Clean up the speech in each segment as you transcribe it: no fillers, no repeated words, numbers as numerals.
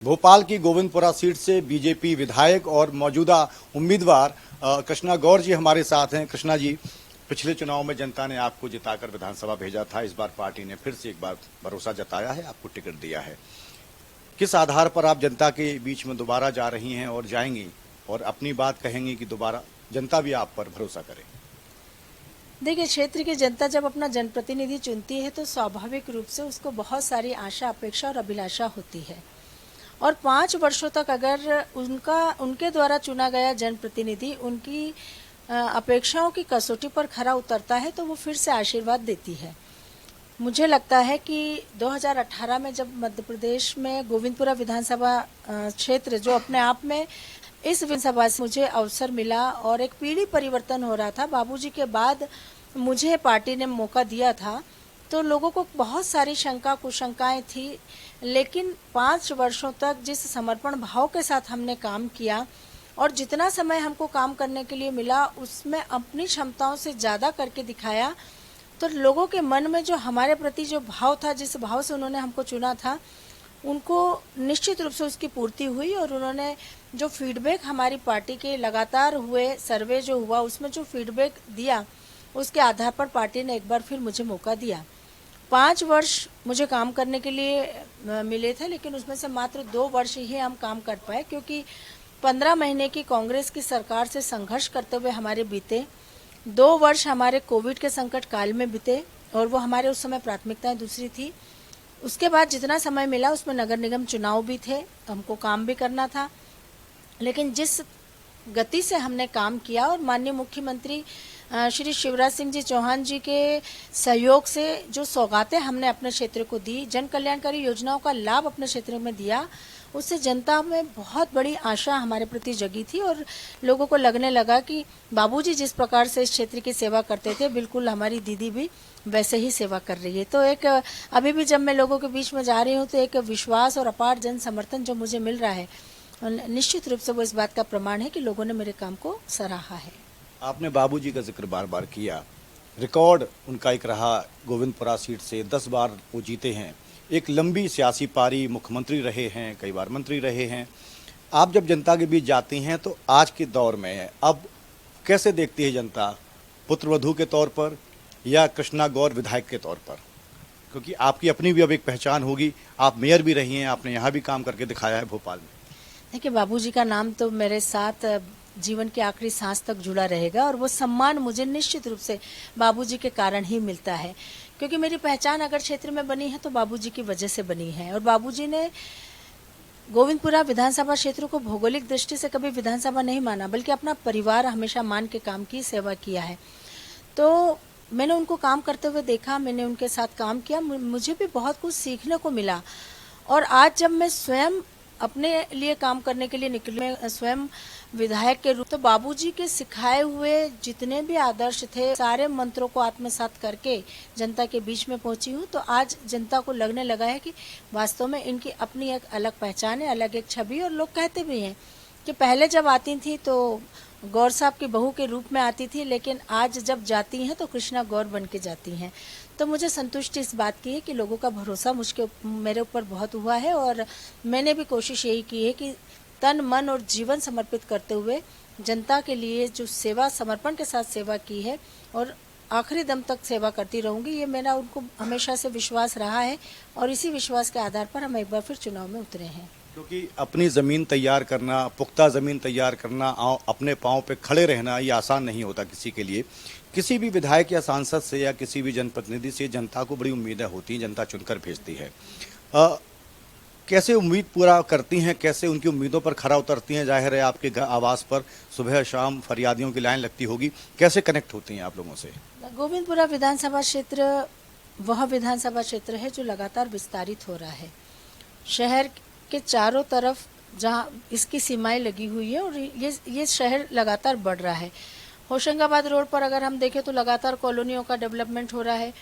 भोपाल की गोविंदपुरा सीट से बीजेपी विधायक और मौजूदा उम्मीदवार कृष्णा गौर जी हमारे साथ हैं। कृष्णा जी, पिछले चुनाव में जनता ने आपको जिताकर विधानसभा भेजा था। इस बार पार्टी ने फिर से एक बार भरोसा जताया है, आपको टिकट दिया है। किस आधार पर आप जनता के बीच में दोबारा जा रही हैं और जाएंगी और अपनी बात कहेंगी कि दोबारा जनता भी आप पर भरोसा करे? देखिए, क्षेत्र की जनता जब अपना जनप्रतिनिधि चुनती है तो स्वाभाविक रूप से उसको बहुत सारी आशा, अपेक्षा और अभिलाषा होती है। और 5 वर्षों तक अगर उनके द्वारा चुना गया जनप्रतिनिधि उनकी अपेक्षाओं की कसौटी पर खरा उतरता है तो वो फिर से आशीर्वाद देती है। मुझे लगता है कि 2018 में जब मध्य प्रदेश में गोविंदपुरा विधानसभा क्षेत्र जो अपने आप में इस विधानसभा से मुझे अवसर मिला और एक पीढ़ी परिवर्तन हो रहा था, बाबूजी के बाद मुझे पार्टी ने मौका दिया था, तो लोगों को बहुत सारी शंका कुशंकाएं थी। लेकिन 5 वर्षों तक जिस समर्पण भाव के साथ हमने काम किया और जितना समय हमको काम करने के लिए मिला उसमें अपनी क्षमताओं से ज़्यादा करके दिखाया, तो लोगों के मन में जो हमारे प्रति जो भाव था, जिस भाव से उन्होंने हमको चुना था, उनको निश्चित रूप से उसकी पूर्ति हुई। और उन्होंने जो फीडबैक हमारी पार्टी के लगातार हुए सर्वे जो हुआ उसमें जो फीडबैक दिया, उसके आधार पर पार्टी ने एक बार फिर मुझे मौका दिया। 5 वर्ष मुझे काम करने के लिए मिले थे, लेकिन उसमें से मात्र 2 वर्ष ही हम काम कर पाए, क्योंकि 15 महीने की कांग्रेस की सरकार से संघर्ष करते हुए हमारे बीते। 2 वर्ष हमारे कोविड के संकट काल में बीते और वो हमारे उस समय प्राथमिकताएं दूसरी थी। उसके बाद जितना समय मिला उसमें नगर निगम चुनाव भी थे, हमको काम भी करना था। लेकिन जिस गति से हमने काम किया और माननीय मुख्यमंत्री श्री शिवराज सिंह जी चौहान जी के सहयोग से जो सौगातें हमने अपने क्षेत्र को दी, जन कल्याणकारी योजनाओं का लाभ अपने क्षेत्र में दिया, उससे जनता में बहुत बड़ी आशा हमारे प्रति जगी थी और लोगों को लगने लगा कि बाबूजी जिस प्रकार से इस क्षेत्र की सेवा करते थे, बिल्कुल हमारी दीदी भी वैसे ही सेवा कर रही है। तो एक अभी भी जब मैं लोगों के बीच में जा रही हूँ तो एक विश्वास और अपार जन समर्थन जो मुझे मिल रहा है, निश्चित रूप से वो इस बात का प्रमाण है कि लोगों ने मेरे काम को सराहा है। आपने बाबूजी का जिक्र बार बार किया। रिकॉर्ड उनका एक रहा, गोविंदपुरा सीट से 10 बार वो जीते हैं। एक लंबी सियासी पारी, मुख्यमंत्री रहे हैं, कई बार मंत्री रहे हैं। आप जब जनता के बीच जाती हैं तो आज के दौर में अब कैसे देखती है जनता, पुत्रवधू के तौर पर या कृष्णा गौर विधायक के तौर पर? क्योंकि आपकी अपनी भी अब एक पहचान होगी, आप मेयर भी रही हैं, आपने यहाँ भी काम करके दिखाया है भोपाल में। देखिए, बाबूजी का नाम तो मेरे साथ जीवन के आखिरी सांस तक जुड़ा रहेगा और वो सम्मान मुझे निश्चित रूप से बाबूजी के कारण ही मिलता है, क्योंकि मेरी पहचान अगर क्षेत्र में बनी है तो बाबूजी की वजह से बनी है। और बाबूजी ने गोविंदपुरा विधानसभा क्षेत्र को भौगोलिक दृष्टि से कभी विधानसभा नहीं माना, बल्कि अपना परिवार हमेशा मान के काम की सेवा किया है। तो मैंने उनको काम करते हुए देखा, मैंने उनके साथ काम किया, मुझे भी बहुत कुछ सीखने को मिला। और आज जब मैं स्वयं अपने लिए काम करने के लिए निकली, मैं स्वयं विधायक के रूप, तो बाबूजी के सिखाए हुए जितने भी आदर्श थे, सारे मंत्रों को आत्मसात करके जनता के बीच में पहुंची हूँ। तो आज जनता को लगने लगा है कि वास्तव में इनकी अपनी एक अलग पहचान है, अलग एक छवि। और लोग कहते भी हैं कि पहले जब आती थी तो गौर साहब की बहू के रूप में आती थी, लेकिन आज जब जाती हैं तो कृष्णा गौर बन के जाती हैं। तो मुझे संतुष्टि इस बात की है कि लोगों का भरोसा मेरे ऊपर बहुत हुआ है और मैंने भी कोशिश यही की है कि तन मन और जीवन समर्पित करते हुए जनता के लिए जो सेवा, समर्पण के साथ सेवा की है और आखिरी दम तक सेवा करती रहूंगी, ये मेरा उनको हमेशा से विश्वास रहा है। और इसी विश्वास के आधार पर हम एक बार फिर चुनाव में उतरे हैं। क्योंकि अपनी ज़मीन तैयार करना, पुख्ता ज़मीन तैयार करना, अपने पाँव पे खड़े रहना, ये आसान नहीं होता किसी के लिए। किसी भी विधायक या सांसद से या किसी भी जनप्रतिनिधि से जनता को बड़ी उम्मीदें होती हैं, जनता चुनकर भेजती है। कैसे उम्मीद पूरा करती हैं, कैसे उनकी उम्मीदों पर खरा उतरती हैं? जाहिर है आपके आवास पर सुबह शाम फरियादियों की लाइन लगती होगी, कैसे कनेक्ट होती हैं आप लोगों से? गोविंदपुरा विधानसभा क्षेत्र वह विधानसभा क्षेत्र है जो लगातार विस्तारित हो रहा है। शहर के चारों तरफ जहां इसकी सीमाएं लगी हुई है और ये शहर लगातार बढ़ रहा है। होशंगाबाद रोड पर अगर हम देखें तो लगातार कॉलोनियों का डेवलपमेंट हो रहा है।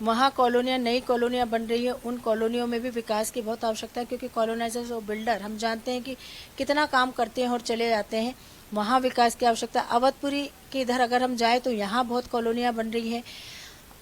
वहाँ कॉलोनियाँ, नई कॉलोनियाँ बन रही है, उन कॉलोनियों में भी विकास की बहुत आवश्यकता है, क्योंकि कॉलोनाइजर्स और बिल्डर हम जानते हैं कि कितना काम करते हैं और चले जाते हैं। वहाँ विकास की आवश्यकता। अवधपुरी के इधर अगर हम जाए तो यहाँ बहुत कॉलोनियाँ बन रही हैं।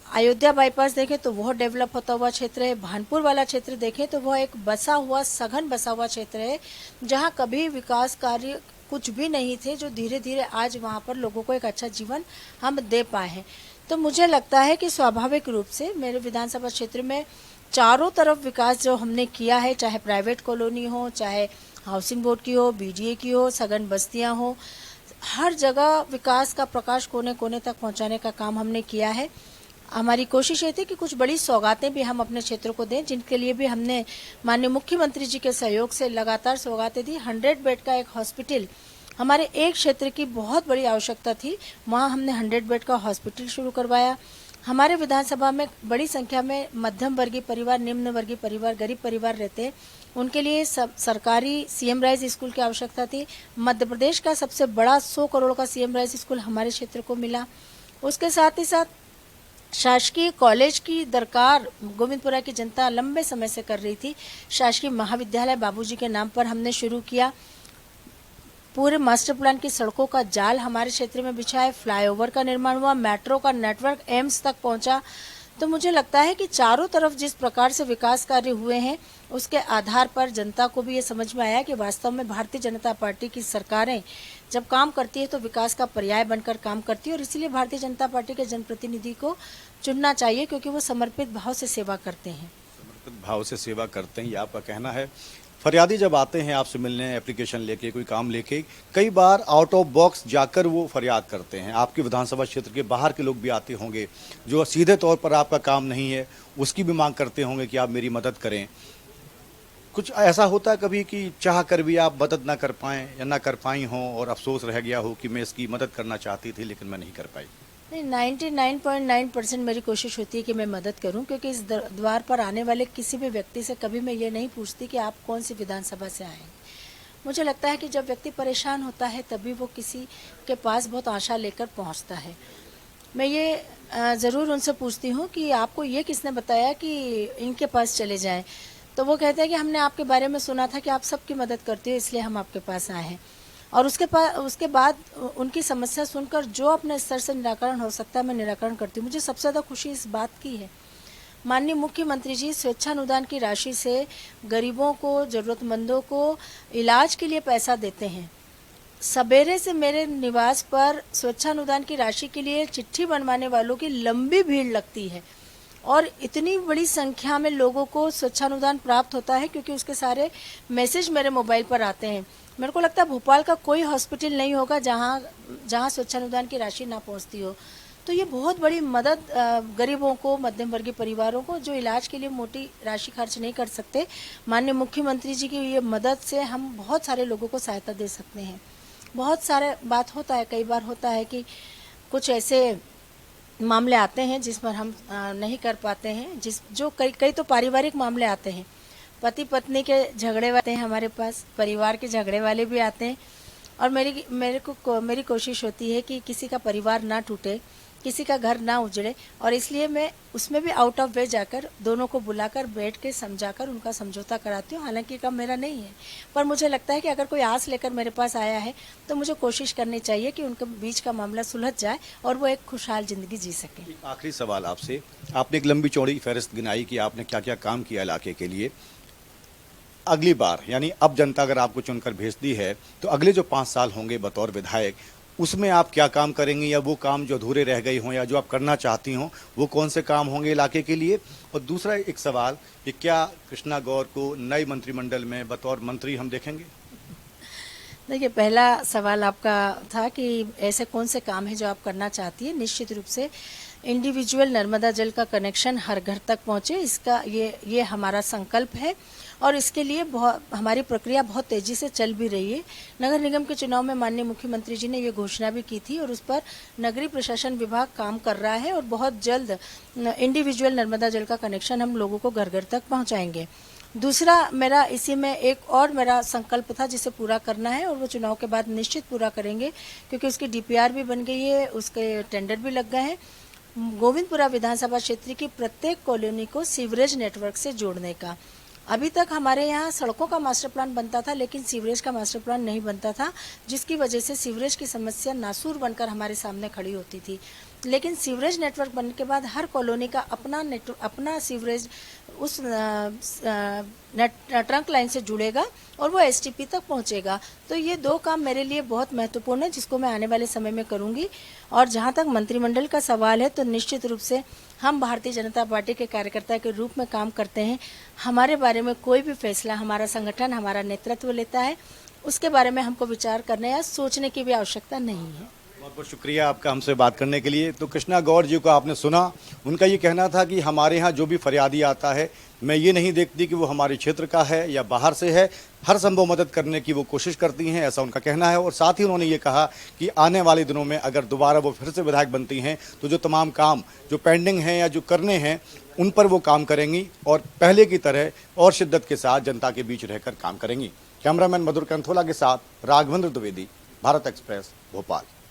अयोध्या बाईपास देखें तो वह डेवलप होता हुआ क्षेत्र है। भानपुर वाला क्षेत्र देखें तो वह एक बसा हुआ, सघन बसा हुआ क्षेत्र है, जहां कभी विकास कार्य कुछ भी नहीं थे, जो धीरे धीरे आज वहां पर लोगों को एक अच्छा जीवन हम दे पाए हैं। तो मुझे लगता है कि स्वाभाविक रूप से मेरे विधानसभा क्षेत्र में चारों तरफ विकास जो हमने किया है, चाहे प्राइवेट कॉलोनी हो, चाहे हाउसिंग बोर्ड की हो, बीडीए की हो, सघन बस्तियां हो, हर जगह विकास का प्रकाश कोने कोने तक पहुंचाने का काम हमने किया है। हमारी कोशिश ये थी कि कुछ बड़ी सौगातें भी हम अपने क्षेत्र को दें, जिनके लिए भी हमने माननीय मुख्यमंत्री जी के सहयोग से लगातार सौगातें दी। 100 बेड का एक हॉस्पिटल हमारे एक क्षेत्र की बहुत बड़ी आवश्यकता थी, वहाँ हमने 100 बेड का हॉस्पिटल शुरू करवाया। हमारे विधानसभा में बड़ी संख्या में मध्यम वर्गीय परिवार, निम्न वर्गीय परिवार, गरीब परिवार रहते हैं, उनके लिए सब सरकारी सीएम राइज स्कूल की आवश्यकता थी। मध्य प्रदेश का सबसे बड़ा 100 करोड़ का सीएम राइज स्कूल हमारे क्षेत्र को मिला। उसके साथ ही साथ शासकीय कॉलेज की दरकार गोविंदपुरा की जनता लंबे समय से कर रही थी। शासकीय महाविद्यालय बाबूजी के नाम पर हमने शुरू किया। पूरे मास्टर प्लान की सड़कों का जाल हमारे क्षेत्र में बिछा है, फ्लाईओवर का निर्माण हुआ, मेट्रो का नेटवर्क एम्स तक पहुंचा। तो मुझे लगता है कि चारों तरफ जिस प्रकार से विकास कार्य हुए हैं, उसके आधार पर जनता को भी ये समझ में आया कि वास्तव में भारतीय जनता पार्टी की सरकारें जब काम करती है तो विकास का पर्याय बनकर काम करती है, और इसीलिए भारतीय जनता पार्टी के जनप्रतिनिधि को चुनना चाहिए, क्योंकि वो समर्पित भाव से सेवा करते हैं। समर्पित भाव से सेवा करते हैं, ये आपका कहना है। फरियादी जब आते हैं आपसे मिलने, एप्लीकेशन लेके, कोई काम लेके, कई बार आउट ऑफ बॉक्स जाकर वो फरियाद करते हैं। आपके विधानसभा क्षेत्र के बाहर के लोग भी आते होंगे जो सीधे तौर पर आपका काम नहीं है, उसकी भी मांग करते होंगे कि आप मेरी मदद करें। कुछ ऐसा होता है कभी कि चाह कर भी आप मदद ना कर पाएं या ना कर पाई हों और अफसोस रह गया हो कि मैं इसकी मदद करना चाहती थी लेकिन मैं नहीं कर पाई? नहीं, 99.9% मेरी कोशिश होती है कि मैं मदद करूं, क्योंकि इस द्वार पर आने वाले किसी भी व्यक्ति से कभी मैं ये नहीं पूछती कि आप कौन सी विधानसभा से आए हैं। मुझे लगता है कि जब व्यक्ति परेशान होता है तभी वो किसी के पास बहुत आशा लेकर पहुंचता है। मैं ये ज़रूर उनसे पूछती हूँ कि आपको ये किसने बताया कि इनके पास चले जाएं। तो वो कहते हैं कि हमने आपके बारे में सुना था कि आप सबकी मदद करते हो, इसलिए हम आपके पास आए हैं। और उसके बाद उनकी समस्या सुनकर जो अपने स्तर से निराकरण हो सकता है मैं निराकरण करती हूँ। मुझे सबसे ज़्यादा खुशी इस बात की है, माननीय मुख्यमंत्री जी स्वेच्छानुदान की राशि से गरीबों को, ज़रूरतमंदों को इलाज के लिए पैसा देते हैं। सवेरे से मेरे निवास पर स्वेच्छानुदान की राशि के लिए चिट्ठी बनवाने वालों की लंबी भीड़ लगती है, और इतनी बड़ी संख्या में लोगों को स्वेच्छानुदान प्राप्त होता है क्योंकि उसके सारे मैसेज मेरे मोबाइल पर आते हैं। मेरे को लगता है भोपाल का कोई हॉस्पिटल नहीं होगा जहाँ स्वेच्छानुदान की राशि ना पहुँचती हो। तो ये बहुत बड़ी मदद गरीबों को, मध्यम वर्गीय परिवारों को जो इलाज के लिए मोटी राशि खर्च नहीं कर सकते, माननीय मुख्यमंत्री जी की ये मदद से हम बहुत सारे लोगों को सहायता दे सकते हैं। बहुत सारे बात होता है, कई बार होता है कि कुछ ऐसे मामले आते हैं जिस पर हम नहीं कर पाते हैं, जो कई तो पारिवारिक मामले आते हैं, पति पत्नी के झगड़े आते हैं हमारे पास, परिवार के झगड़े वाले भी आते हैं, और मेरी कोशिश होती है कि किसी का परिवार ना टूटे, किसी का घर ना उजड़े, और इसलिए मैं उसमें भी आउट ऑफ वे जाकर दोनों को बुलाकर बैठ के समझाकर उनका समझौता कराती हूँ। हालांकि काम मेरा नहीं है, पर मुझे लगता है कि अगर कोई आस लेकर मेरे पास आया है तो मुझे कोशिश करनी चाहिए कि उनके बीच का मामला सुलझ जाए और वो एक खुशहाल जिंदगी जी सके। आखिरी सवाल आपसे, आपने एक लंबी चौड़ी फहरिस्त गिनाई कि आपने क्या क्या काम किया इलाके के लिए। अगली बार यानी अब जनता अगर आपको चुनकर भेजती है तो अगले जो 5 साल होंगे बतौर विधायक, उसमें आप क्या काम करेंगे, या वो काम जो अधूरे रह गए हों या जो आप करना चाहती हों वो कौन से काम होंगे इलाके के लिए? और दूसरा एक सवाल कि क्या कृष्णा गौर को नए मंत्रिमंडल में बतौर मंत्री हम देखेंगे? देखिए, पहला सवाल आपका था कि ऐसे कौन से काम है जो आप करना चाहती है। निश्चित रूप से इंडिविजुअल नर्मदा जल का कनेक्शन हर घर तक पहुंचे, इसका ये हमारा संकल्प है, और इसके लिए हमारी प्रक्रिया बहुत तेजी से चल भी रही है। नगर निगम के चुनाव में माननीय मुख्यमंत्री जी ने ये घोषणा भी की थी और उस पर नगरीय प्रशासन विभाग काम कर रहा है, और बहुत जल्द इंडिविजुअल नर्मदा जल का कनेक्शन हम लोगों को घर घर तक पहुंचाएंगे। दूसरा मेरा इसी में एक और मेरा संकल्प था जिसे पूरा करना है, और वो चुनाव के बाद निश्चित पूरा करेंगे, क्योंकि उसकी DPR भी बन गई है, उसके टेंडर भी लग गए हैं। गोविंदपुरा विधानसभा क्षेत्र की प्रत्येक कॉलोनी को सीवरेज नेटवर्क से जोड़ने का। अभी तक हमारे यहाँ सड़कों का मास्टर प्लान बनता था, लेकिन सीवरेज का मास्टर प्लान नहीं बनता था, जिसकी वजह से सीवरेज की समस्या नासूर बनकर हमारे सामने खड़ी होती थी। लेकिन सीवरेज नेटवर्क बनने के बाद हर कॉलोनी का अपना सीवरेज उस ट्रंक लाइन से जुड़ेगा और वो एसटीपी तक पहुंचेगा। तो ये दो काम मेरे लिए बहुत महत्वपूर्ण है, जिसको मैं आने वाले समय में करूंगी। और जहां तक मंत्रिमंडल का सवाल है, तो निश्चित रूप से हम भारतीय जनता पार्टी के कार्यकर्ता के रूप में काम करते हैं। हमारे बारे में कोई भी फैसला हमारा संगठन, हमारा नेतृत्व लेता है, उसके बारे में हमको विचार करने या सोचने की भी आवश्यकता नहीं है। बहुत बहुत शुक्रिया आपका हमसे बात करने के लिए। तो कृष्णा गौड़ जी को आपने सुना, उनका ये कहना था कि हमारे यहाँ जो भी फरियादी आता है, मैं ये नहीं देखती कि वो हमारे क्षेत्र का है या बाहर से है, हर संभव मदद करने की वो कोशिश करती हैं, ऐसा उनका कहना है। और साथ ही उन्होंने ये कहा कि आने वाले दिनों में अगर दोबारा वो फिर से विधायक बनती हैं तो जो तमाम काम जो पेंडिंग हैं या जो करने हैं उन पर वो काम करेंगी और पहले की तरह और शिद्दत के साथ जनता के बीच रहकर काम करेंगी। कैमरामैन मधुर कंथोला के साथ राघवेंद्र द्विवेदी, भारत एक्सप्रेस, भोपाल।